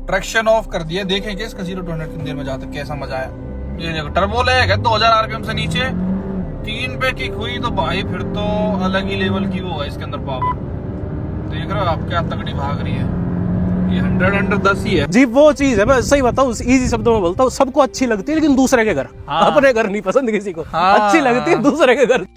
Traction of कर दिया, देखेंगे इसका 0 to 100 कितनी देर में जाता है, कैसा मजा आया। ये देखो टर्बो लैग है 2000 आरपीएम से नीचे 3 पे किक हुई तो भाई फिर तो अलग ही लेवल की वो है इसके अंदर पावर। देख रहे हो आप क्या तगड़ी भाग रही है, ये 100 ही है। जी वो चीज है, मैं सही बताऊं इजी शब्दों में बोलता हूँ, सबको अच्छी लगती है लेकिन दूसरे के घर। हाँ। अपने घर नहीं पसंद किसी को। हाँ। अच्छी लगती है दूसरे के घर।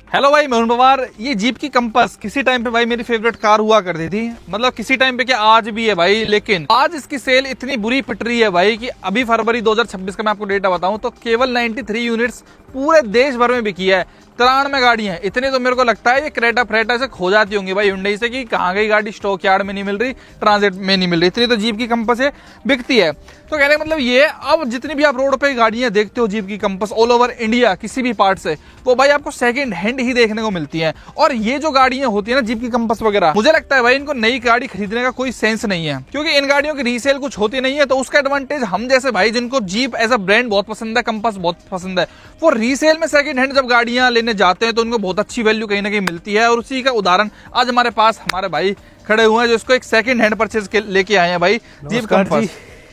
हेलो भाई, मैं पवार। ये जीप की कंपास किसी टाइम पे भाई मेरी फेवरेट कार हुआ करती थी, मतलब किसी टाइम पे क्या आज भी है भाई, लेकिन आज इसकी सेल इतनी बुरी पिट रही है भाई कि अभी फरवरी 2026 का मैं आपको डेटा बताऊं तो केवल 93 यूनिट्स पूरे देश भर में बिकी है। 93 गाड़ियां हैं, इतने तो मेरे को लगता है ये क्रेटा फ्रेटा से खो जाती होंगी भाई हुंडई से कि कहाँ गई गाड़ी, स्टॉक यार्ड में नहीं मिल रही, ट्रांजिट में नहीं मिल रही, इतनी तो जीप की कंपास है बिकती है। तो कहने का मतलब ये, अब जितनी भी आप रोड पे गाड़ियां देखते हो जीप की कंपास ऑल ओवर इंडिया किसी भी पार्ट से, वो भाई आपको सेकंड हैंड ही देखने को मिलती है। और ये जो गाड़ियां होती है ना जीप की कंपास वगैरह, मुझे लगता है भाई इनको नई गाड़ी खरीदने का कोई सेंस नहीं है, क्योंकि इन गाड़ियों की रीसेल कुछ होती नहीं है। तो उसका एडवांटेज हम जैसे भाई जिनको जीप एज अ ब्रांड बहुत पसंद है, कंपास बहुत पसंद है, वो रीसेल में सेकंड हैंड जब गाड़ियां लेने जाते हैं तो उनको बहुत अच्छी वैल्यू कहीं ना कहीं मिलती है। और उसी का उदाहरण आज हमारे पास हमारे भाई खड़े हुए हैं जो इसको एक सेकंड हैंड परचेज लेके आए हैं भाई, जीप कंपास।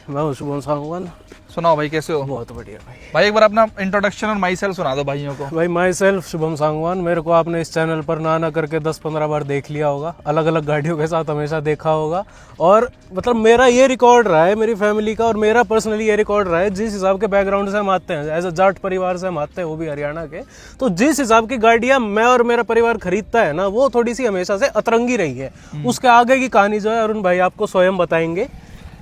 मैं शुभम सांगवान। सुनाओ भाई कैसे हो? बहुत बढ़िया भाई। भाई एक बार अपना इंट्रोडक्शन और माई सेल्फ सुना दो भाइयों को। भाई माई सेल्फ शुभम सांगवान। मेरे को आपने इस चैनल पर ना करके 10-15 बार देख लिया होगा, अलग अलग गाड़ियों के साथ हमेशा देखा होगा। और मतलब मेरा ये रिकॉर्ड रहा है, मेरी फैमिली का और मेरा पर्सनली ये रिकॉर्ड रहा है, जिस हिसाब के बैकग्राउंड से हम आते हैं, एज अ जाट परिवार से हम आते हैं, वो भी हरियाणा के, तो जिस हिसाब की गाड़ियां मैं और मेरा परिवार खरीदता है ना, वो थोड़ी सी हमेशा से अतरंगी रही है। उसके आगे की कहानी जो है अरुण भाई आपको स्वयं बताएंगे।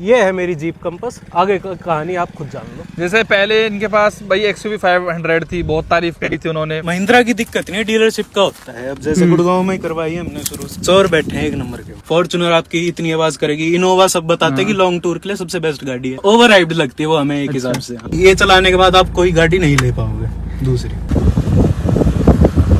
ये है मेरी जीप कंपास, आगे कहानी आप खुद जान लो। जैसे पहले इनके पास भाई XUV 500 थी, बहुत तारीफ करी थी उन्होंने। महिंद्रा की दिक्कत नहीं, डीलरशिप का होता है। अब जैसे गुड़गांव में ही करवाई है हमने शुरू से, चोर बैठे हैं एक नंबर के। फॉर्च्यूनर आपकी इतनी आवाज करेगी, इनोवा सब बताते हैं कि लॉन्ग टूर के लिए सबसे बेस्ट गाड़ी है। ओवर राइड लगती है वो हमें एक हिसाब से। ये चलाने के बाद आप कोई गाड़ी नहीं ले पाओगे दूसरी।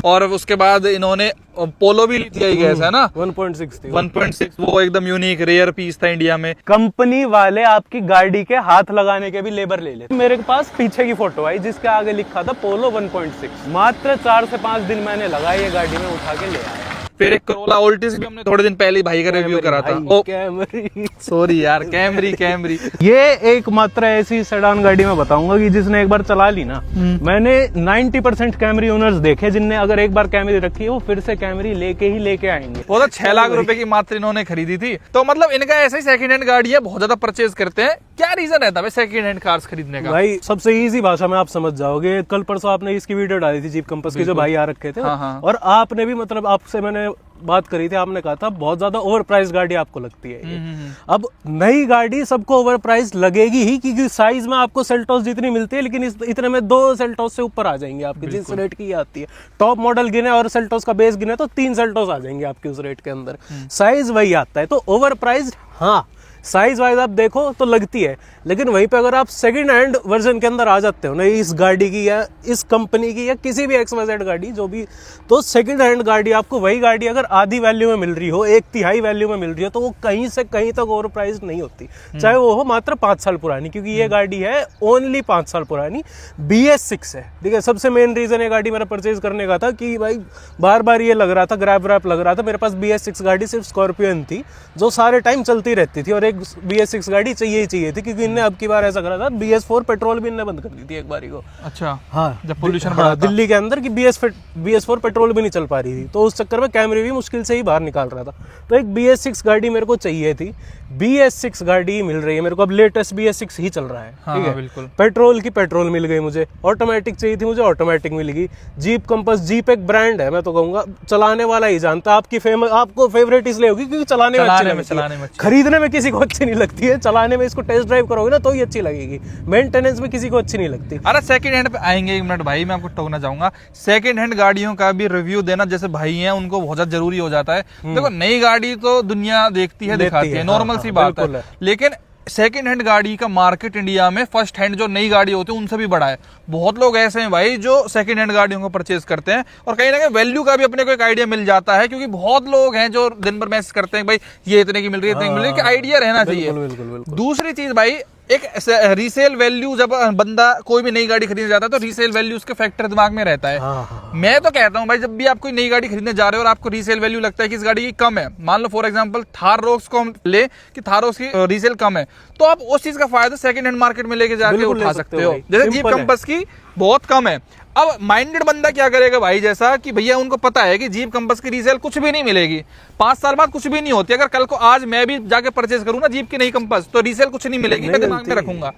और उसके बाद इन्होंने पोलो भी ली थी आई गैस, है ना? 1.6 थी। 1.6 वो एकदम यूनिक रेयर पीस था इंडिया में। कंपनी वाले आपकी गाड़ी के हाथ लगाने के भी लेबर ले लेते। मेरे पास पीछे की फोटो आई जिसके आगे लिखा था पोलो 1.6। मात्र 4 से 5 दिन मैंने लगाई ये गाड़ी में, उठा के ले आया। फिर एक करोला ओल्टिस भी हमने थोड़े दिन पहले भाई का रिव्यू करा था। कैमरी, सॉरी यार, कैमरी। ये एकमात्र ऐसी सेडान गाड़ी मैं बताऊंगा कि जिसने एक बार चला ली ना, मैंने 90% कैमरी ओनर्स देखे जिनने अगर एक बार कैमरी रखी है वो फिर से कैमरी लेके आएंगे। वो तो 6 लाख रुपए की मात्र इन्होंने खरीदी थी। तो मतलब इनका ऐसे ही सेकंड हैंड गाड़ियां बहुत ज्यादा परचेज करते हैं। क्या रीजन रहता है सेकंड हैंड कार्स खरीदने का? भाई सबसे इजी भाषा में आप समझ जाओगे, कल परसों आपने इसकी वीडियो डाली थी जीप कंपास की, जो भाई आ रखे थे। हाँ। और आपने भी मतलब आपसे मैंने बात करी थी, आपने कहा था बहुत ज्यादा ओवर प्राइस गाड़ी आपको लगती है। अब नई गाड़ी सबको ओवर प्राइस लगेगी ही, क्योंकि साइज में आपको सेल्टोस जितनी मिलती है, लेकिन इतने में 2 सेल्टोस से ऊपर आ जाएंगे आपकी, जिस रेट की आती है। टॉप मॉडल गिने और सेल्टोस का बेस गिने तो 3 सेल्टोस आ जाएंगे आपके उस रेट के अंदर। साइज वही आता है, तो ओवर प्राइस हाँ साइज वाइज आप देखो तो लगती है, लेकिन वहीं पे अगर आप सेकंड हैंड वर्जन के अंदर आ जाते हो ना, इस गाड़ी की या इस कंपनी की या किसी भी XYZ गाड़ी जो भी, तो सेकंड हैंड गाड़ी आपको वही गाड़ी अगर आधी वैल्यू में मिल रही हो, 1/3 वैल्यू में मिल रही हो, तो वो कहीं से कहीं तक ओवर प्राइस नहीं होती, चाहे वो हो मात्र 5 साल पुरानी, क्योंकि ये गाड़ी है ओनली 5 साल पुरानी, BS6 है। ठीक है, सबसे मेन रीजन ये गाड़ी मेरा परचेज करने का था कि भाई बार बार ये लग रहा था, ग्रैब रैप लग रहा था। मेरे पास BS6 गाड़ी सिर्फ स्कॉर्पियन थी जो सारे टाइम चलती रहती थी, और एक BS6 गाड़ी चाहिए ही चाहिए थी, क्योंकि इनने अब की बार ऐसा करा था BS4 पेट्रोल भी इनने बंद कर दी थी एक बारी को। अच्छा हाँ, जब पोल्यूशन हाँ, दिल्ली के अंदर कि BS4 पेट्रोल भी नहीं चल पा रही थी, तो उस चक्कर में कैमरी भी मुश्किल से ही बाहर निकाल रहा था। तो एक BS6 गाड़ी मेरे को चाहिए थी, BS6 गाड़ी मिल रही है मेरे को, अब लेटेस्ट BS6 ही चल रहा है। ठीक है, बिल्कुल। पेट्रोल की पेट्रोल मिल गई मुझे, ऑटोमेटिक चाहिए थी मुझे, ऑटोमेटिक मिल गई। जीप कंपास, जीप एक ब्रांड है, मैं तो कहूंगा चलाने वाला ही जानता। आपको फेवरेट इसलिए होगी क्योंकि चलाने में खरीदने में किसी को अच्छी नहीं लगती है, चलाने में इसको टेस्ट ड्राइव करोगे ना तो ही अच्छी लगेगी, मेंटेनेंस में किसी को अच्छी नहीं लगती। अरे सेकंड हैंड पे आएंगे, 1 मिनट भाई मैं आपको टोकना चाहूंगा। सेकंड हैंड गाड़ियों का भी रिव्यू देना जैसे भाई हैं उनको बहुत ज्यादा जरूरी हो जाता है। देखो नई गाड़ी तो दुनिया देखती है, दिखाती है, नॉर्मल सी बात है, लेकिन सेकंड हैंड गाड़ी का मार्केट इंडिया में फर्स्ट हैंड जो नई गाड़ी होती है उनसे भी बड़ा है। बहुत लोग ऐसे हैं भाई जो सेकंड हैंड गाड़ियों को परचेज करते हैं, और कहीं ना कहीं वैल्यू का भी अपने को एक आइडिया मिल जाता है, क्योंकि बहुत लोग हैं जो दिन भर मैसेज करते हैं भाई ये इतने की मिल रही है, इतने की मिल रही है, कि आइडिया रहना चाहिए। बिल्कुल। दूसरी चीज भाई, एक रीसेल वैल्यू, जब बंदा कोई भी नई गाड़ी खरीदने जाता है तो रीसेल वैल्यू उसके फैक्टर दिमाग में रहता है। मैं तो कहता हूँ भाई, जब भी आप कोई नई गाड़ी खरीदने जा रहे हो और आपको रीसेल वैल्यू लगता है कि इस गाड़ी की कम है, मान लो फॉर एग्जांपल थार रोक्स को हम ले कि थार रोक्स की रीसेल कम है, तो आप उस चीज का फायदा सेकंड हैंड मार्केट में लेके जाके उठा सकते हो। जैसे जीप कंपास की बहुत कम है। अब माइंडेड बंदा क्या करेगा भाई, जैसा कि भैया उनको पता है कि जीप कंपास की रीसेल कुछ भी नहीं मिलेगी, 5 साल बाद कुछ भी नहीं होती। अगर कल को आज मैं भी जाके परचेज करूँ ना जीप की नई कंपास, तो रीसेल कुछ नहीं मिलेगी, मैं दिमाग में रखूंगा।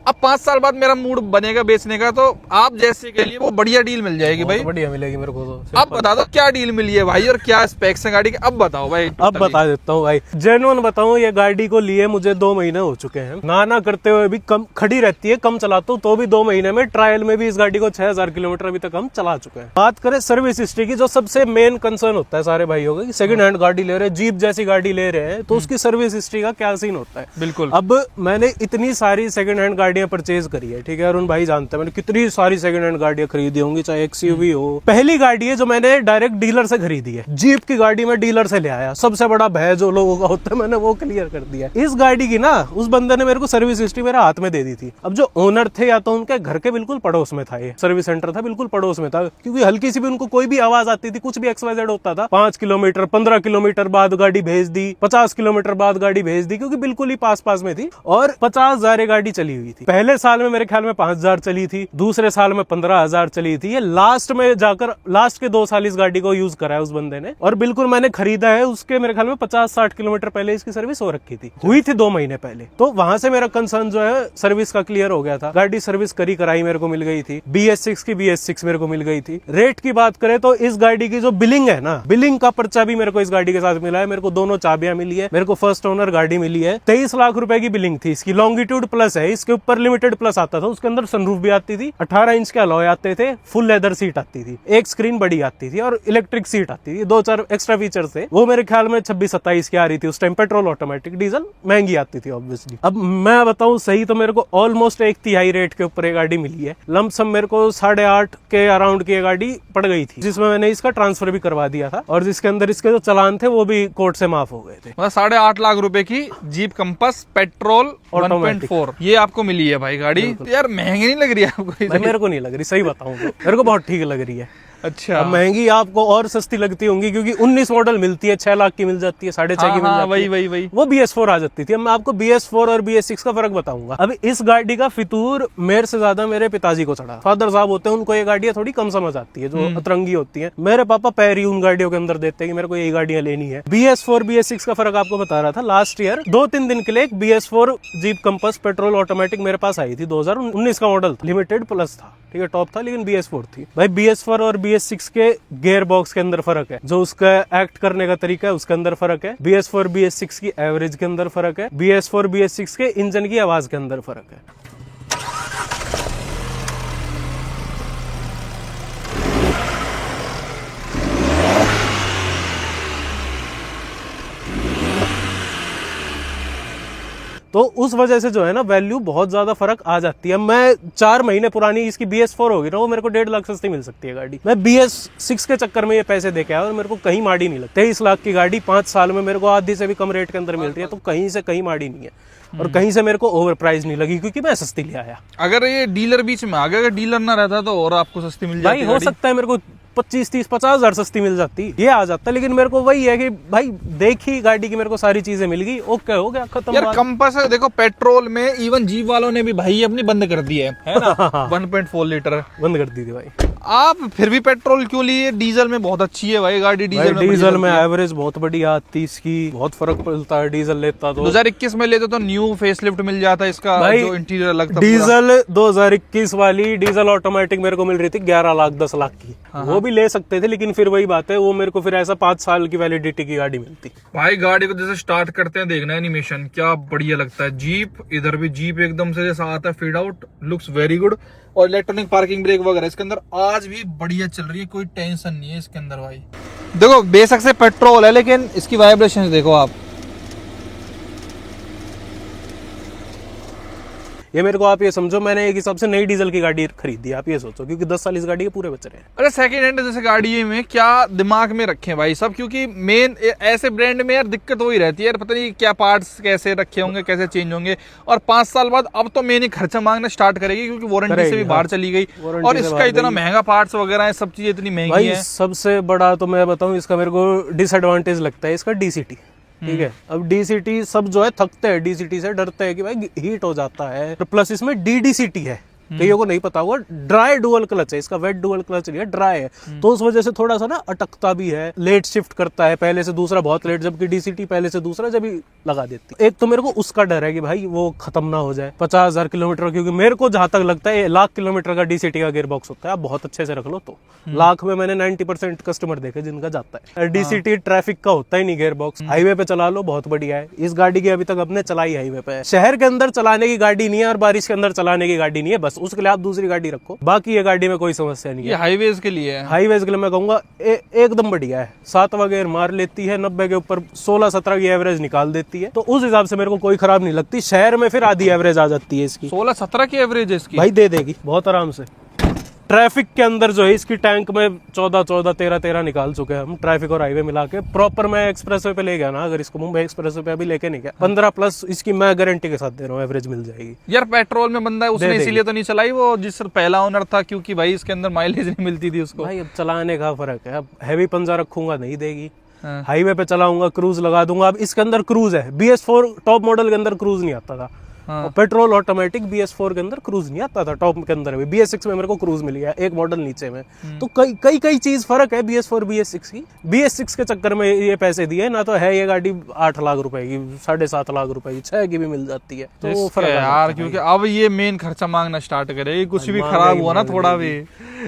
अब 5 साल बाद मेरा मूड बनेगा बेचने का, तो आप जैसे के लिए वो बढ़िया डील मिल जाएगी भाई, बढ़िया मिलेगी मेरे को तो। अब बता दो क्या डील मिली है भाई और क्या स्पेक्स है गाड़ी के, अब बताओ भाई। अब बता देता हूँ भाई, जेन्युइन बताऊँ, ये गाड़ी को लिए मुझे 2 महीने हो चुके हैं। ना करते हुए भी कम खड़ी रहती है, कम चलाता हूँ तो भी 2 महीने में ट्रायल में भी इस गाड़ी को 6000 किलोमीटर अभी तक हम चला चुके हैं। बात करें सर्विस हिस्ट्री की, जो सबसे मेन कंसर्न होता है सारे भाइयों का, सेकंड हैंड गाड़ी ले रहे हैं, जीप जैसी गाड़ी ले रहे हैं, तो उसकी सर्विस हिस्ट्री का क्या सीन होता है। बिल्कुल। अब मैंने इतनी सारी सेकंड हैंड गाड़ियां परचेज करी है, ठीक है, अरुण भाई जानते हैं मैंने कितनी सारी सेकंड हैंड गाड़ियां खरीदी होंगी, चाहे एक्सयूवी हो। पहली गाड़ी है जो मैंने डायरेक्ट डीलर से खरीदी है, जीप की गाड़ी में डीलर से ले आया, सबसे बड़ा भय जो लोगों का होता है मैंने वो क्लियर कर दिया। इस गाड़ी की ना उस बंदे ने मेरे को सर्विस हिस्ट्री मेरे हाथ में दे दी थी। अब जो ओनर थे या तो उनके घर के बिल्कुल पड़ोस में था, ये सर्विस सेंटर था बिल्कुल पड़ोस में था, क्योंकि हल्की सी भी उनको कोई भी आवाज आती थी, कुछ भी XYZ होता था, 5 किलोमीटर 15 किलोमीटर बाद गाड़ी भेज दी, 50 किलोमीटर बाद गाड़ी भेज दी, क्योंकि बिल्कुल ही पास में थी। और 50,000 गाड़ी चली हुई थी। पहले साल में मेरे ख्याल में 5,000 चली थी, दूसरे साल में 15,000 चली थी। ये लास्ट में जाकर लास्ट के 2 साल इस गाड़ी को यूज करा है उस बंदे ने, और बिल्कुल मैंने खरीदा है उसके मेरे ख्याल में 50-60 किलोमीटर पहले इसकी सर्विस हो रखी थी, हुई थी 2 महीने पहले। तो वहां से मेरा कंसर्न जो है सर्विस का क्लियर हो गया था। गाड़ी सर्विस कराई मेरे को मिल गई थी, BS6 की BS6 मेरे को मिल गई थी। रेट की बात करें तो इस गाड़ी की जो बिलिंग है ना, बिलिंग का पर्चा भी मेरे को इस गाड़ी के साथ मिला है। मेरे को दोनों चाबियां मिली है, मेरे को फर्स्ट ओनर गाड़ी मिली है। 23 लाख रुपए की बिलिंग थी इसकी। लॉन्गिट्यूड प्लस है, इसके ऊपर लिमिटेड प्लस आता था, उसके अंदर सनरूफ भी आती थी, 18 इंच के अलॉय आते थे, फुल लेदर सीट आती थी, एक स्क्रीन बड़ी आती थी और इलेक्ट्रिक सीट आती थी। 2-4 एक्स्ट्रा फीचर्स थे, वो मेरे ख्याल में 26-27 की आ रही थी उस टाइम। पेट्रोल ऑटोमेटिक, डीजल महंगी आती थी ऑब्वियसली। अब मैं बताऊं सही तो मेरे को ऑलमोस्ट 1/3 रेट के ऊपर ये गाड़ी मिली है। लमसम मेरे को 8.5 के अराउंड की ये गाड़ी पड़ गई थी, जिसमें मैंने इसका ट्रांसफर भी करवा दिया था, और जिसके अंदर इसके जो चालान थे वो भी कोर्ट से माफ हो गए थे। 8.5 लाख रुपए की जीप कंपास पेट्रोल 1.4 ये आपको मिली है भाई गाड़ी। यार महंगी नहीं लग रही है आपको? मेरे को नहीं लग रही, सही बताऊं तो मेरे को बहुत ठीक लग रही है। अच्छा, महंगी आपको और सस्ती लगती होंगी, क्योंकि 19 मॉडल मिलती है, 6 लाख की मिल जाती है, 6.5 की मिल जाती है, वही वो BS4 आ जाती थी। अब मैं आपको BS4 और BS6 का फर्क बताऊंगा। अब इस गाड़ी का फितूर मेरे से ज्यादा मेरे पिताजी को चढ़ा। फादर साहब होते हैं, उनको ये गाड़ियां थोड़ी कम समझ आती है, जो अतरंगी होती है। मेरे पापा पैर ही उन गाड़ियों के अंदर देते हैं कि मेरे को यही गाड़ियां लेनी है। BS4 BS6 का फर्क आपको बता रहा था। लास्ट ईयर 2-3 दिन के लिए एक BS4 jeep compass petrol automatic मेरे पास आई थी, 2019 का मॉडल, लिमिटेड प्लस था, ठीक है, टॉप था, लेकिन BS4 थी। भाई BS4 और BS6 के गियर बॉक्स के अंदर फर्क है, जो उसका एक्ट करने का तरीका है उसके अंदर फर्क है। BS4 BS6 की एवरेज के अंदर फर्क है। BS4 BS6 के इंजन की आवाज के अंदर फर्क है। तो उस वजह से जो है ना वैल्यू बहुत ज्यादा फर्क आ जाती है। मैं 4 महीने पुरानी इसकी BS4 होगी ना, वो मेरे को 1.5 लाख सस्ती मिल सकती है गाड़ी। मैं BS6 के चक्कर में ये पैसे दे के आया और मेरे को कहीं माड़ी नहीं लगती। 23 लाख की गाड़ी 5 साल में मेरे को आधी से भी कम रेट के अंदर मिल रही है, तो कहीं से कहीं माड़ी नहीं है। और कहीं से मेरे को ओवर प्राइस नहीं लगी, क्योंकि मैं सस्ती ले आया। अगर ये डीलर बीच में आ गया, अगर डीलर ना रहता तो और आपको सस्ती मिल जाती। भाई हो सकता है मेरे को 25-30-50 हजार सस्ती मिल जाती, ये आ जाता, लेकिन मेरे को वही है कि भाई देखी गाड़ी की मेरे को सारी चीजें मिल गई, ओके हो गया, खत्म। यार कंपास देखो, पेट्रोल में इवन जीप वालों ने भी भाई अपनी बंद कर दी है ना 1.4 लीटर बंद कर दी थी भाई। आप फिर भी पेट्रोल क्यों लिए? डीजल में बहुत अच्छी है भाई गाड़ी। डीजल में एवरेज बहुत बढ़िया आती इसकी, बहुत फर्क पड़ता है डीजल लेता तो। 2021 में लेते तो न्यू फेसलिफ्ट मिल जाता है इसका, जो इंटीरियर अलग था। डीजल 2021 वाली डीजल ऑटोमेटिक मेरे को मिल रही थी 11 लाख 10 लाख की, वो भी ले सकते थे, लेकिन फिर वही बात है, वो मेरे को फिर ऐसा 5 साल की वैलिडिटी की गाड़ी मिलती। भाई गाड़ी को जैसे स्टार्ट करते हैं, देखना एनिमेशन क्या बढ़िया लगता है। जीप, इधर भी जीप एकदम से जैसा आता है, feed out looks very good. और इलेक्ट्रॉनिक पार्किंग ब्रेक वगैरह इसके अंदर आज भी बढ़िया चल रही है, कोई टेंशन नहीं है इसके अंदर भाई। देखो बेशक से पेट्रोल है, लेकिन इसकी वाइब्रेशन देखो आप। ये मेरे को आप ये समझो, मैंने एक हिसाब से नई डीजल की गाड़ी खरीदी, आप ये सोचो, क्योंकि 10 साल इस गाड़ी के पूरे बच रहे हैं। अरे सेकंड हैंड जैसे गाड़ी में क्या दिमाग में रखें भाई सब, क्योंकि मेन ऐसे ब्रांड में यार दिक्कत हो ही रहती है यार, पता नहीं क्या पार्ट्स कैसे रखे होंगे, कैसे चेंज होंगे, और 5 साल बाद अब तो मेन ही खर्चा मांगना स्टार्ट करेगी, क्योंकि वारंटी से भी बाहर चली गई, और इसका इतना महंगा पार्ट्स वगैरह है, सब चीजें इतनी महंगी है। सबसे बड़ा तो मैं बताऊं इसका मेरे को डिसएडवांटेज लगता है इसका डीसीटी, ठीक है। अब डीसीटी सब जो है थकते हैं, डीसीटी से डरते हैं कि भाई हीट हो जाता है, प्लस इसमें डीडीसीटी है, कईयों को नहीं पता हुआ, ड्राई डुअल क्लच है इसका, वेट डुअल क्लच नहीं है, ड्राई है, तो उस वजह से थोड़ा सा ना अटकता भी है, लेट शिफ्ट करता है, पहले से दूसरा बहुत लेट, जबकि डीसीटी पहले से दूसरा जब ही लगा देती है। एक तो मेरे को उसका डर है कि भाई वो खत्म ना हो जाए 50,000 किलोमीटर, क्योंकि मेरे को जहां तक लगता है 1,00,000 किलोमीटर का डीसीटी का गियर बॉक्स होता है, आप बहुत अच्छे से रख लो तो 1,00,000 में मैंने 90% कस्टमर देखे जिनका जाता है। डीसीटी ट्रैफिक का होता ही नहीं गियर बॉक्स, हाईवे पे चला लो बहुत बढ़िया है। इस गाड़ी की अभी तक अपने चलाई हाईवे पे है, शहर के अंदर चलाने की गाड़ी नहीं है और बारिश के अंदर चलाने की गाड़ी नहीं है, बस उसके लिए आप दूसरी गाड़ी रखो, बाकी ये गाड़ी में कोई समस्या नहीं है। ये हाईवेज के लिए है, हाईवेज के लिए मैं कहूंगा एकदम बढ़िया है। 7वां गियर मार लेती है, 90 के ऊपर 16-17 की एवरेज निकाल देती है, तो उस हिसाब से मेरे को कोई खराब नहीं लगती। शहर में फिर आधी एवरेज आ जाती है इसकी, 16-17 की एवरेज है इसकी, भाई दे देगी बहुत आराम से। ट्रैफिक के अंदर जो है इसकी टैंक में 14-14, 13-13 निकाल चुके हैं हम, ट्रैफिक और हाईवे मिला के। प्रॉपर मैं एक्सप्रेसवे पे ले गया ना, अगर इसको मुंबई एक्सप्रेसवे पे अभी लेके नहीं गया, 15+ इसकी मैं गारंटी के साथ दे रहा हूँ एवरेज मिल जाएगी। यार पेट्रोल में बंदा है, उसने इसीलिए तो नहीं चलाई वो जिस पहला ओनर था, क्योंकि भाई इसके अंदर माइलेज नहीं मिलती थी उसको। भाई अब चलाने का फर्क है, अब हैवी पंजा रखूंगा नहीं देगी, हाईवे पे चलाऊंगा क्रूज लगा दूंगा। अब इसके अंदर क्रूज है, BS4 टॉप मॉडल के अंदर क्रूज नहीं आता था, और पेट्रोल ऑटोमेटिक BS4 के अंदर क्रूज नहीं आता था, टॉप के अंदर भी। BS6 में मेरे को क्रूज मिल गया, एक मॉडल नीचे में, तो कई चीज फर्क है BS4 BS6 की। BS6 के चक्कर में ये पैसे दिए ना, तो है ये गाड़ी 8 लाख रुपए की, 7.5 लाख रुपए की, 6 की भी मिल जाती है, तो वो फर्क यार, क्योंकि अब ये मेन खर्चा मांगना स्टार्ट करेगी, कुछ भी खराब हुआ ना थोड़ा भी।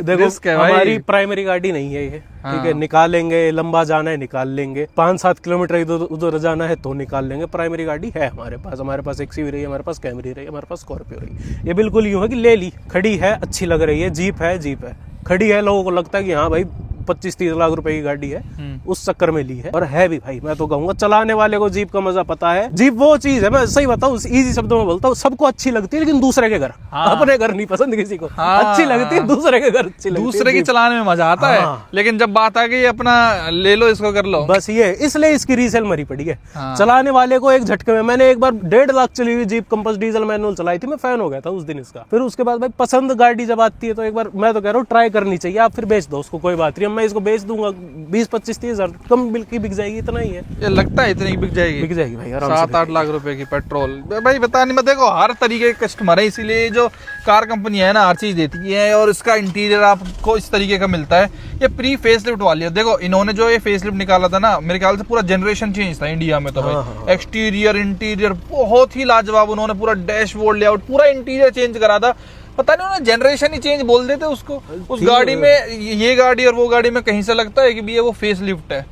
देखो हमारी प्राइमरी गाड़ी नहीं है ये, ठीक है, निकालेंगे, लंबा जाना है निकाल लेंगे, 5-7 किलोमीटर इधर उधर जाना है तो निकाल लेंगे। प्राइमरी गाड़ी है हमारे पास XUV रही है, हमारे पास कैमरी रही है, हमारे पास स्कॉर्पियो रही है। ये बिल्कुल यूं है कि ले ली, खड़ी है, अच्छी लग रही है, जीप है, खड़ी है, लोगों को लगता है कि हाँ भाई 25-30 लाख रुपए की गाड़ी है, उस चक्कर में ली है। और है भी भाई, मैं तो कहूंगा चलाने वाले को जीप का मजा पता है। जीप वो चीज है, मैं सही बताऊं, इजी शब्दों में बोलता हूँ, सबको अच्छी लगती है लेकिन दूसरे के घर, अपने घर नहीं पसंद किसी को। अच्छी लगती है, दूसरे के घर अच्छी लगती है, दूसरे की चलाने में मजा आता है, लेकिन जब बात आ गई अपना ले लो, इसको कर लो, बस ये इसलिए इसकी रीसेल मरी पड़ी है। चलाने वाले को एक झटके में, मैंने एक बार 1.5 लाख चली हुई जीप कंपास डीजल मैनुअल चलाई थी, मैं फैन हो गया था उस दिन इसका। फिर उसके बाद भाई पसंद गाड़ी जब आती है तो एक बार मैं तो कह रहा हूँ ट्राई करनी चाहिए। आप फिर बेच दो उसको, कोई बात नहीं, मैं इसको बेच दूंगा 20-25-30 हजार कम की बिक जाएगी, इतना ही है। ये लगता है इतनी बिक जाएगी भाई, 7-8 लाख रुपए की पेट्रोल। भाई बता नहीं, मैं देखो हर तरीके के कस्टमर है, इसीलिए जो कार कंपनी है ना हर चीज देती है, और इसका इंटीरियर आपको इस तरीके का मिलता है। ये प्री फेसलिफ्ट वाली है, देखो इन्होंने जो ये फेसलिफ्ट निकाला था ना, मेरे ख्याल से पूरा जनरेशन चेंज था इंडिया में तो भाई। एक्सटीरियर इंटीरियर बहुत ही लाजवाब, उन्होंने पूरा डैशबोर्ड लेआउट पूरा इंटीरियर चेंज करा था। पता नहीं उन्होंने जनरेशन ही चेंज बोल देते उसको, उस गाड़ी में। ये गाड़ी और वो गाड़ी में कहीं से लगता है कि भी ये वो फेस लिफ्ट है।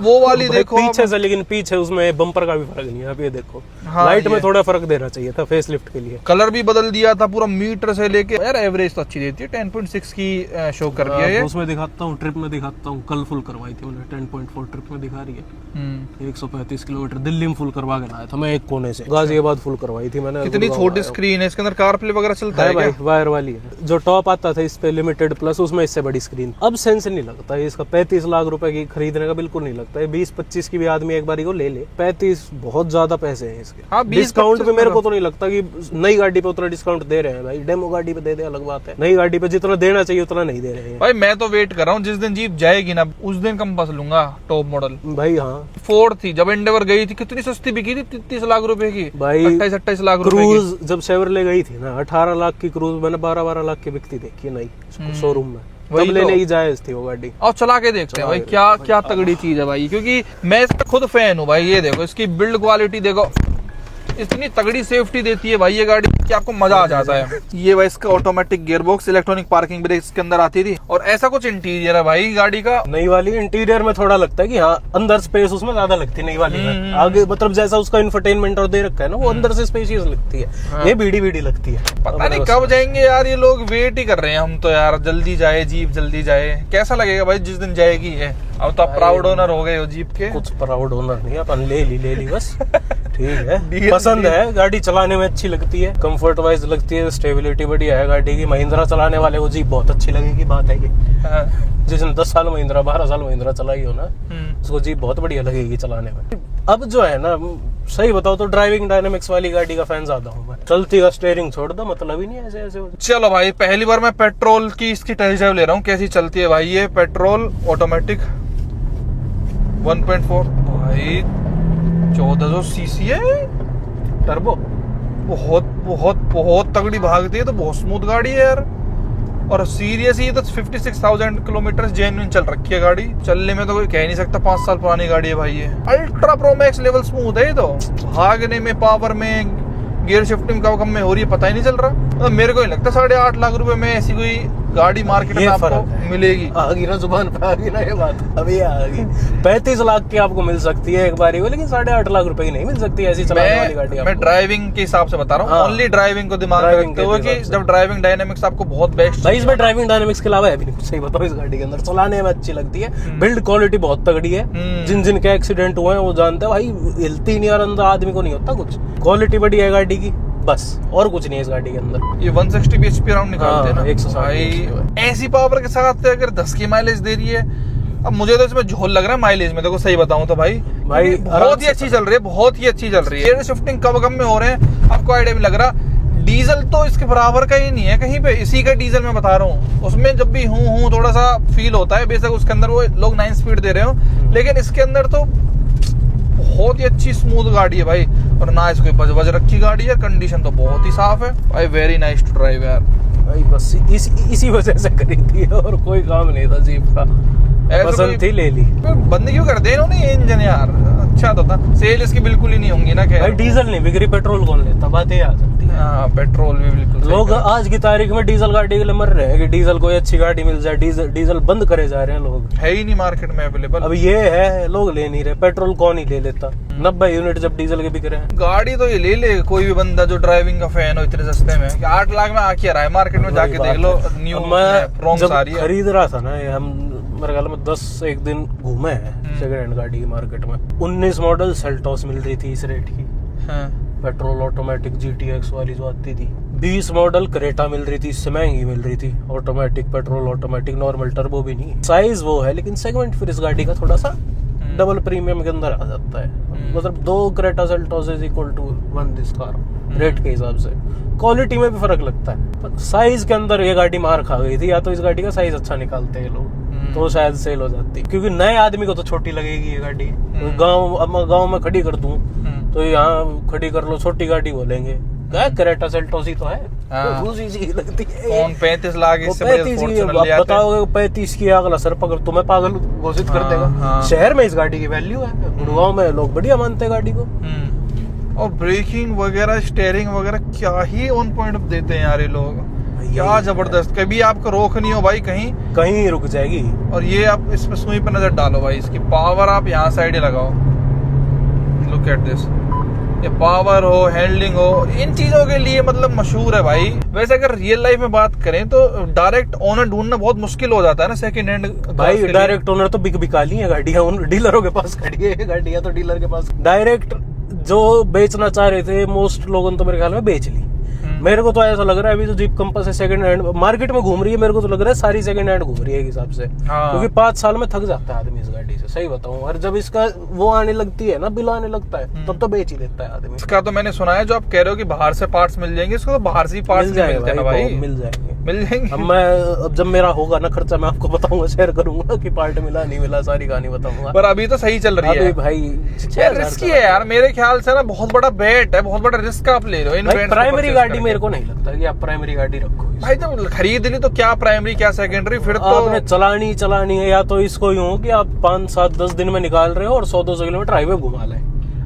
वो वाली देखो पीछे से, लेकिन पीछे उसमें बम्पर का भी फर्क नहीं है। अब ये देखो लाइट में थोड़ा फर्क देना चाहिए था फेस लिफ्ट के लिए। कलर भी बदल दिया था पूरा मीटर से लेके। यार एवरेज तो अच्छी देती है, 10.6 की शो कर दिया है। उसमें दिखाता हूँ, ट्रिप में दिखाता हूँ, कल फुल करवाई थी मैंने, 10.4 ट्रिप में दिखा रही है। 135 किलोमीटर दिल्ली में फुल करवा के लाया था मैं, एक कोने से गाजियाबाद फुल करवाई थी मैंने। कितनी छोटी स्क्रीन है इसके अंदर, कार प्ले वगैरह चलता है भाई, वायर वाली है। जो टॉप आता था इस पे लिमिटेड प्लस, उसमें इससे बड़ी स्क्रीन। अब सेंस नहीं लगता इसका 35 लाख रुपए की खरीदने का, बिल्कुल नहीं लगता है। 20-25 की भी आदमी एक बारी को ले ले, 35 बहुत ज्यादा पैसे हैं इसके। डिस्काउंट भी मेरे को तो नहीं लगता कि नई गाड़ी पे उतना डिस्काउंट दे रहे हैं भाई, डेमो गाड़ी पे दे दे अलग बात है, नई गाड़ी पे जितना देना चाहिए उतना नहीं दे रहे हैं भाई। मैं तो वेट कर रहा हूँ, जिस दिन जीप जाएगी ना उस दिन कंपास लूंगा टॉप मॉडल भाई। हाँ, फोर्ड थी, जब एंडेवर गई थी कितनी सस्ती बिकी थी, 33 लाख रुपए की भाई, 28-28 लाख रुपए की। क्रूज जब शेवरले गई थी ना 18 लाख की क्रूज, मैंने 12-12 लाख की बिकती देखी नई शोरूम में, तब लेने की जायज थी वो गाड़ी। और चला के देखते हैं भाई क्या तगड़ी चीज है भाई, क्योंकि मैं इसका खुद फैन हूँ भाई। ये देखो इसकी बिल्ड क्वालिटी देखो, इतनी तगड़ी सेफ्टी देती है भाई ये गाड़ी कि आपको मजा आ जाता है। ये भाई इसका automatic gearbox, electronic parking brake इसके अंदर आती थी, और ऐसा कुछ इंटीरियर है भाई गाड़ी का। नई वाली इंटीरियर में थोड़ा लगता है कि हाँ अंदर स्पेस उसमें ज्यादा लगती है नई वाली में, आगे मतलब जैसा उसका इंफरटेनमेंट और दे रखा है ना, वो अंदर से स्पेशियस लगती है। ये बीडी लगती है। पता नहीं कब जाएंगे यार ये लोग, वेट ही कर रहे हैं हम तो यार, जल्दी जाए जीप, जल्दी जाए। कैसा लगेगा भाई जिस दिन जाएगी ये? अब तो आप प्राउड ओनर हो गए हो जीप के। कुछ प्राउड ओनर नहीं, अपन ले ली बस ठीक है, DL3 पसंद है, गाड़ी चलाने में अच्छी लगती है, कंफर्ट वाइज लगती है, स्टेबिलिटी बढ़िया है गाड़ी की। महिंद्रा चलाने वाले को जीप बहुत अच्छी लगेगी, बात है कि हाँ। जिसने 10 साल महिंद्रा 12 साल महिंद्रा चलाई हो ना, उसको जीप बहुत बढ़िया लगेगी चलाने में। अब जो है ना, सही बताओ तो ड्राइविंग डायनामिक्स वाली गाड़ी का फैन ज्यादा हूँ मैं। चलती का स्टीयरिंग छोड़ दो, मतलब ही नहीं ऐसे ऐसे हो। चलो भाई, पहली बार मैं पेट्रोल की इसकी टेस्ट ड्राइव ले रहा हूँ, कैसी चलती है भाई ये पेट्रोल ऑटोमेटिक 1.4 भाई 1400 सीसी है टर्बो, बहुत बहुत बहुत तगड़ी भागती है, तो बहुत स्मूथ गाड़ी है यार। और सीरियस ये तो 56,000 किलोमीटर जेन्युइन चल रखी है गाड़ी, चलने में तो कोई कह नहीं सकता 5 साल पुरानी गाड़ी है भाई ये। Ultra pro max level smooth है ये तो, भागने में, पावर में, गियर शिफ्टिंग कब में हो रही है पता ही नहीं चल रहा। तो मेरे को नहीं लगता 8.5 लाख रुपए में ऐसी कोई गाड़ी मार्केट में आपको मिलेगी। आ गई ना जुबान पे, आ गई ना ये बात, अभी आ गई। 35 लाख की आपको मिल सकती है एक बारी, लेकिन 8.5 लाख रुपए की नहीं मिल सकती ऐसी चलाने वाली गाड़ी। मैं ड्राइविंग के हिसाब से बता रहा हूँ, हाँ। ओनली ड्राइविंग को दिमाग में रखते हुए कि जब ड्राइविंग डायनेमिक्स आपको बहुत बेस्ट भाई, इसमें ड्राइविंग डायनामिक्स के अलावा है भी नहीं, सही बताओ। इस गाड़ी के अंदर चलाने में अच्छी लगती है, बिल्ड क्वालिटी बहुत तगड़ी है। जिन जिन के एक्सीडेंट हुए हैं वो जानते हैं भाई, हिलती नहीं और अंदर आदमी को नहीं होता कुछ। क्वालिटी बढ़िया है गाड़ी की, बस और कुछ नहीं है इस गाड़ी के अंदर। ये 160 bhp राउंड निकालते हैं ना 160 भाई, ऐसी पावर के साथ अगर 10 की माइलेज दे रही है। अब मुझे तो इसमें झोल लग रहा है माइलेज में, देखो सही बताऊं तो भाई बहुत ही अच्छी चल रही है, बहुत ही अच्छी चल रही है। शिफ्टिंग कब कम में हो रहे हैं आपको आइडिया भी लग रहा। डीजल तो इसके बराबर का ही नहीं है कहीं पे, इसी का डीजल मैं बता रहा हूँ। उसमें जब भी हूँ थोड़ा सा फील होता है, बेशक उसके अंदर वो लोग 9 स्पीड दे रहे हो, लेकिन इसके अंदर तो बहुत ही अच्छी स्मूथ गाड़ी है भाई। और ना इसको बज रखी गाड़ी है, कंडीशन तो बहुत ही साफ है भाई, वेरी नाइस टू ड्राइव यार भाई। बस इसी वजह से करी थी और कोई काम नहीं था जीप का, पसंद थी ले ली। बंद क्यों कर दे इन्होंने ये इंजन यार, अच्छा तो था। सेल इसकी बिल्कुल ही नहीं होंगी ना खैर। भाई डीजल नहीं बिक रही, पेट्रोल कौन लेता, बात ये आ सकती है। हाँ, पेट्रोल भी बिल्कुल। लोग आज की तारीख में डीजल गाड़ी के लिए मर रहे हैं कि डीजल कोई अच्छी गाड़ी मिल जाए, डीजल बंद करे जा रहे हैं लोग, है ही नहीं मार्केट में अवेलेबल। अब ये है, लोग ले नहीं रहे। पेट्रोल कौन ही ले लेता, 90 यूनिट जब डीजल के बिक रहे हैं। गाड़ी तो ये ले ले कोई भी बंदा जो ड्राइविंग का फैन हो इतने सस्ते में, 8 लाख में आके रहा है मार्केट में, जाके देख लो। न्यू मैं जब खरीद रहा था ना ये, हम मेरे ख्याल में 10 एक दिन घूमे हैं सेकंड हैंड गाड़ी की मार्केट में। 19 मॉडल सेल्टॉस मिल रही थी इस रेट की, पेट्रोल ऑटोमेटिक GTX वाली जो आती थी। 20 मॉडल क्रेटा मिल रही थी, इससे महंगी मिल रही थी, automatic, petrol automatic, normal turbo भी नहीं। साइज वो है, लेकिन सेगमेंट फिर इस गाड़ी का थोड़ा सा डबल प्रीमियम के अंदर आ जाता है। मतलब 2 Creta Seltos is equal to 1 this car rate के हिसाब से। क्वालिटी में भी फर्क लगता है, साइज के अंदर ये गाड़ी मार खा गई थी। या तो इस गाड़ी का साइज अच्छा निकालते हैं लोग तो शायद सेल हो जाती, क्योंकि नए आदमी को तो छोटी लगेगी ये गाड़ी। गाँव में खड़ी कर दूं तो यहाँ खड़ी कर लो, छोटी गाड़ी बोलेंगे, क्या क्रेटा सेल्टॉस ही तो है, दूसरी लगती है। कौन 35 लाख इससे बताओगे 35 की अगला सर पकड़ तुम्हें पागल घोषित कर देगा। शहर में इस गाड़ी की वैल्यू है, गुड़गांव में लोग बढ़िया मानते हैं गाड़ी को। और ब्रेकिंग वगैरह, स्टीयरिंग वगैरह क्या ही ऑन पॉइंट देते हैं यार ये लोग, क्या जबरदस्त। कभी आपको रोक नहीं हो भाई, कहीं रुक जाएगी। और ये आप इस पे सुई पे नजर डालो भाई, इसकी पावर आप यहाँ साइड लगाओ, लुक एट दिस। ये पावर हो, हैंडलिंग हो, इन चीजों के लिए मतलब मशहूर है भाई। वैसे अगर रियल लाइफ में बात करें तो डायरेक्ट ओनर ढूंढना बहुत मुश्किल हो जाता है ना सेकंड हैंड भाई। डायरेक्ट ओनर तो बिकाली है गाड़ियां, उन डीलरों के पास खड़ी है गाड़ियां, तो डीलर के पास। डायरेक्ट जो बेचना चाह रहे थे मोस्ट लोगों ने तो मेरे ख्याल में बेच ली। मेरे को तो ऐसा लग रहा है अभी जो जीप कंपास है सेकंड हैंड मार्केट में घूम रही है, मेरे को तो लग रहा है सारी सेकंड हैंड घूम रही है एक हिसाब से। क्योंकि 5 साल में थक जाता है आदमी इस गाड़ी से, सही बताऊं। और जब इसका वो आने लगती है ना, बिल आने लगता है, तब तो बेच ही देता है आदमी। इसका तो मैंने सुना है, जो आप कह रहे हो कि बाहर से पार्ट्स मिल जाएंगे, इसको तो बाहर से ही पार्ट्स मिल जाएंगे, मिल जाएंगे। अब जब मेरा होगा ना खर्चा, मैं आपको बताऊंगा, शेयर करूंगा कि पार्ट मिला नहीं मिला, सारी कहानी बताऊंगा। पर अभी तो सही चल रही है भाई। रिस्की है यार, मेरे ख्याल से ना बहुत बड़ा बेट है, बहुत बड़ा रिस्क आप ले रहे हो। प्राइमरी गाड़ी मेरे को नहीं लगता कि आप प्राइमरी गाड़ी रखो भाई। जब खरीद ली तो क्या प्राइमरी क्या सेकेंडरी, फिर तो आपने चलानी है। या तो इसको यूं कि आप 5, 7, 10 दिन में निकाल रहे हो और 100-200 किलोमीटर हाईवे घुमा ले।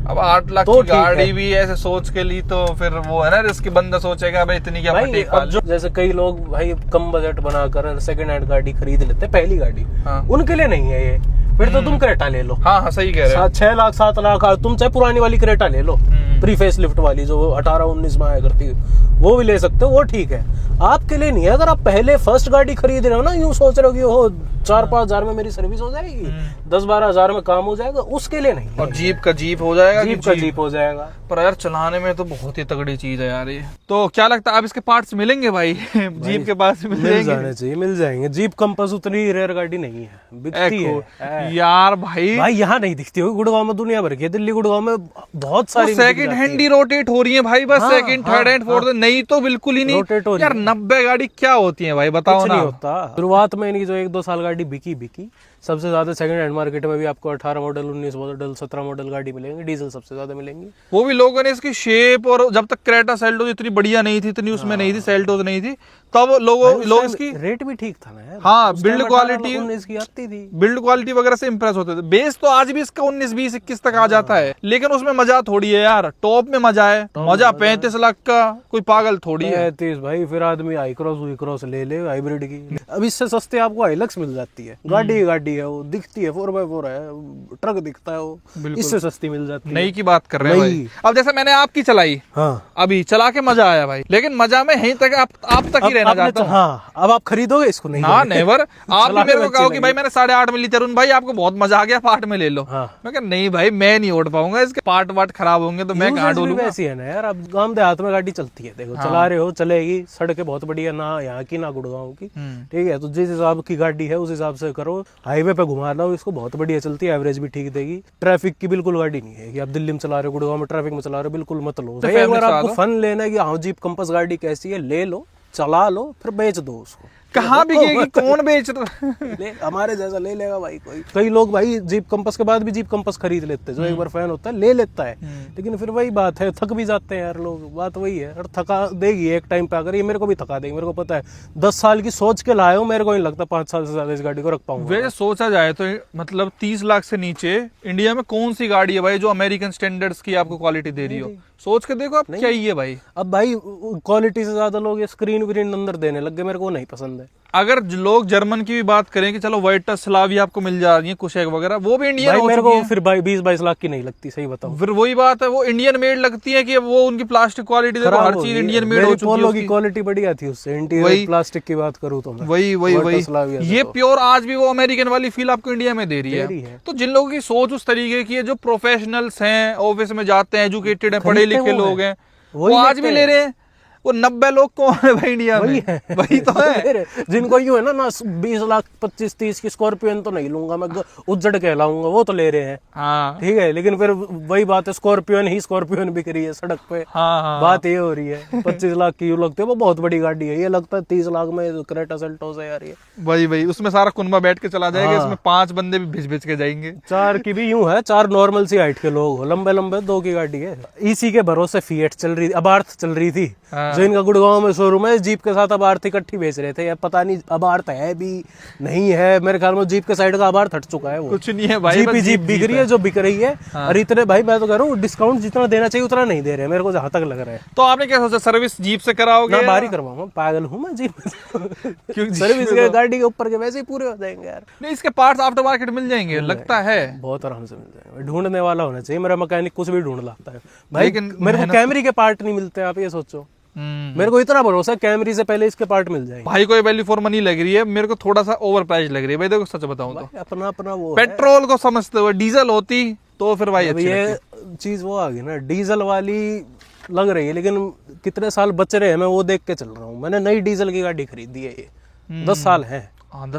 अब 8 लाख की गाड़ी भी ऐसे सोच के ली तो फिर वो है ना रिस्क, बंदा सोचेगा भाई इतनी क्या भाई। अब जो जैसे कई लोग भाई कम बजट बनाकर सेकंड हैंड गाड़ी खरीद लेते हैं, पहली गाड़ी, उनके लिए नहीं है ये। फिर तो तुम क्रेटा ले लो। हाँ हाँ सही कह रहे हो। 6 लाख 7 लाख, तुम चाहे पुरानी वाली क्रेटा ले लो, प्री फेस लिफ्ट वाली जो 18-19 में आया करती है, वो भी ले सकते हो, वो ठीक है। आपके लिए नहीं है। अगर आप पहले फर्स्ट गाड़ी खरीद रहे हो ना, यूं सोच रहे हो कि वो 4-5 हजार में मेरी सर्विस हो जाएगी, 10-12 हजार में काम हो जाएगा, उसके लिए नहीं। और जीप का जीप हो जाएगा, जीप का जीप हो जाएगा। पर यार चलाने में तो बहुत ही तगड़ी चीज है यार ये। तो क्या लगता है अब इसके पार्ट्स मिलेंगे भाई? जीप के पास मिल जाने चाहिए, मिल जाएंगे। जीप कंपास उतनी रेयर गाड़ी नहीं है, बिकती है यार भाई यहाँ नहीं दिखती होगी, गुड़गांव में दुनिया भर की है, दिल्ली गुड़गांव में बहुत सारी सेकंड हैंड ही रोटेट हो रही है भाई, बस सेकंड थर्ड हैंड फोर्थ, नहीं तो बिल्कुल ही नहीं यार। 90 गाड़ी क्या होती है भाई, बताओ ना। नहीं होता। शुरुआत में इनकी जो 1-2 साल गाड़ी बिकी सबसे ज्यादा सेकंड हैंड मार्केट में भी आपको 18 मॉडल, 19 मॉडल, 17 मॉडल गाड़ी मिलेंगी, डीजल सबसे ज्यादा मिलेंगी। वो भी लोगों ने इसकी शेप, और जब तक क्रेटा सेल्टोस इतनी बढ़िया नहीं थी, इतनी उसमें नहीं थी, सेल्टोस नहीं थी, तब लोग इसकी रेट भी ठीक था ना यार। हाँ, बिल्ड क्वालिटी 19 की आती थी, बिल्ड क्वालिटी वगैरह से इंप्रेस होते थे। बेस तो आज भी इसका 19, 20, 21 तक आ जाता है, लेकिन उसमें मजा थोड़ी है यार। टॉप में मजा है, मजा 35 लाख का कोई पागल थोड़ी है। 35 भाई, फिर आदमी आई क्रॉस ले ले हाइब्रिड की। अब इससे सस्ते आपको हाइलक्स मिल जाती है, गाड़ी है, वो दिखती है 4x4 है, ट्रक दिखता है, वो इससे सस्ती मिल जाती है। नई की बात कर रहे हैं भाई। अब जैसे मैंने आपकी चलाई, हाँ, अभी चला के मजा आया भाई, लेकिन मजा में यहीं तक आप तक ही रहना चाहता हूँ। हाँ, अब आप खरीदोगे इसको? नहीं, हाँ नेवर। आप भी मेरे को कहो कि भाई मैंने 8.5 में ली, तरुण भाई आपको बहुत मजा आ गया, पार्ट में ले लो। हाँ। मैं कहा नहीं भाई, मैं नहीं ओढ़ पाऊंगा, इसके पार्ट वाट खराब होंगे तो मैं कहाँ डोलूंगा। ऐसी है ना यार, अब गांव देहात में गाड़ी चलती है, देखो चला रहे हो, चलेगी, सड़कें बहुत बढ़िया, ना यहाँ की ना गुड़गांव की, ठीक है। तो जिस हिसाब की गाड़ी है उस हिसाब से करो, हाईवे पे घुमा लो इसको, बहुत बढ़िया चलती है, एवरेज भी ठीक देगी। ट्रैफिक की बिल्कुल गाड़ी नहीं है कि आप दिल्ली में चला रहे हो, गुड़गांव में ट्रैफिक में चला रहे हो, बिल्कुल मत लो। एक बार आपको फन लेना है कि हाँ जीप कंपास गाड़ी कैसी है, ले लो, चला लो, फिर बेच दो उसको। कहाँ बिकेगी, कौन बेच रहा? हमारे जैसा ले लेगा भाई कोई। कई लोग भाई जीप कंपास के बाद भी जीप कंपास खरीद लेते हैं, जो एक बार फैन होता है ले लेता है, लेकिन फिर वही बात है, थक भी जाते हैं यार लोग। बात वही है, और थका देगी एक टाइम पे, अगर ये मेरे को भी थका देगी, मेरे को पता है। 10 साल की सोच के लाया हूँ, मेरे को नहीं लगता 5 साल से ज्यादा इस गाड़ी को रख पाऊंगा। वैसे सोचा जाए तो मतलब 30 लाख से नीचे इंडिया में कौन सी गाड़ी है भाई जो अमेरिकन स्टैंडर्ड्स की आपको क्वालिटी दे रही हो? सोच के देखो आप, क्या ही है भाई। अब भाई क्वालिटी से ज्यादा लोग ये स्क्रीन व्रीन अंदर देने लग गए, मेरे को नहीं पसंद है। अगर लोग जर्मन की भी बात करें कि चलो वाइटस स्लाविया आपको मिल जा रही है, कुशेक वगैरह, वो भी इंडियन हो मेरे चुकी को है। फिर 20-22 लाख की नहीं लगती, सही बताऊं। फिर वही बात है, वो इंडियन मेड लगती है कि वो उनकी प्लास्टिक क्वालिटी देखो, हर चीज इंडियन मेड हो चुकी है। की क्वालिटी बढ़िया थी उससे, इंटीरियर प्लास्टिक की बात करूं तो मैं। वही ये प्योर आज भी वो अमेरिकन वाली फील आपको इंडिया में दे रही है। तो जिन लोगों की सोच उस तरीके की है, जो प्रोफेशनल्स हैं, ऑफिस में जाते हैं, एजुकेटेड हैं, पढ़े लिखे लोग हैं, वो आज भी ले रहे हैं। वो 90 लोग कौन है भाई इंडिया में? वही तो है जिनको यूं है ना 20 लाख 25-30 की स्कॉर्पियन तो नहीं लूंगा मैं, उज्जड़ कहलाऊंगा, वो तो ले रहे हैं। हाँ ठीक है, लेकिन फिर वही बात है, स्कॉर्पियन बिक रही है सड़क पे। हाँ। बात ये हो रही है 25 लाख की यूं लगती है, वो बहुत बड़ी गाड़ी है। ये लगता है 30 लाख में क्रेटा सेल्टोस है यार ये। वही उसमें सारा कुनबा बैठ के चला जाएगा। इसमें 5 बंदे भी भिज के जाएंगे। 4 की भी यूं है, 4 नॉर्मल सी हाइट के लोग हो, लंबे 2 की गाड़ी है। इसी के भरोसे फिएट चल रही, अबार्थ चल रही थी, जो इनका गुड़गांव में शोरूम है। जीप के साथ अबार्थ इकट्ठी बेच रहे थे, पता नहीं अबार्थ है भी नहीं है, मेरे ख्याल में जीप के साइड का अबार्थ हट चुका है। वो कुछ नहीं है भाई, जीप बिक रही है जो बिक रही है। और इतने भाई मैं तो कह रहा हूँ डिस्काउंट जितना देना चाहिए उतना नहीं दे रहे मेरे को, जहां तक लग रहा है। तो आपने क्या सोचा, सर्विस जीप से कराओगे? मैं बाहर ही करवाऊंगा, पागल हूँ मैं जीप सर्विस के गाड़ी के ऊपर के वैसे ही पूरे हो जाएंगे यार। नहीं, इसके पार्ट्स आफ्टर मार्केट मिल जाएंगे लगता है, बहुत आराम से मिल जाएंगे। ढूंढने वाला होना चाहिए, मेरा मैकेनिक कुछ भी ढूंढ लाता है भाई। लेकिन मेरे को कैमरी के पार्ट नहीं मिलते, आप ये सोचो। मेरे को इतना भरोसा है कैमरी से पहले इसके पार्ट मिल जाएंगे। भाई कोई वैल्यू फॉर मनी लग रही है, मेरे को थोड़ा सा ओवर प्राइस लग रही है भाई। देखो सच बताऊं तो अपना वो पेट्रोल को समझते हुए, डीजल होती तो फिर भाई ये चीज वो आ गई ना, डीजल वाली लग रही है, लेकिन कितने साल बच रहे हैं मैं वो देख के चल रहा हूँ। मैंने नई डीजल की गाड़ी खरीदी है, ये 10 साल है।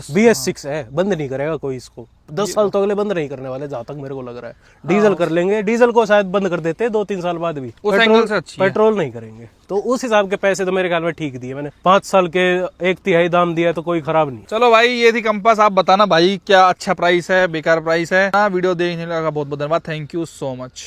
BS6 है, बंद नहीं करेगा कोई इसको, 10 साल तो अगले बंद नहीं करने वाले, जहां तक मेरे को लग रहा है। डीजल कर लेंगे, डीजल को शायद बंद कर देते 2-3 साल बाद भी, पेट्रोल नहीं करेंगे। तो उस हिसाब के पैसे तो मेरे ख्याल में ठीक दिए मैंने, 5 साल के 1/3 दाम दिया तो कोई खराब नहीं। चलो भाई, ये थी कंपास। आप बताना भाई क्या अच्छा प्राइस है, बेकार प्राइस है। वीडियो देखने का बहुत बहुत धन्यवाद, थैंक यू सो मच।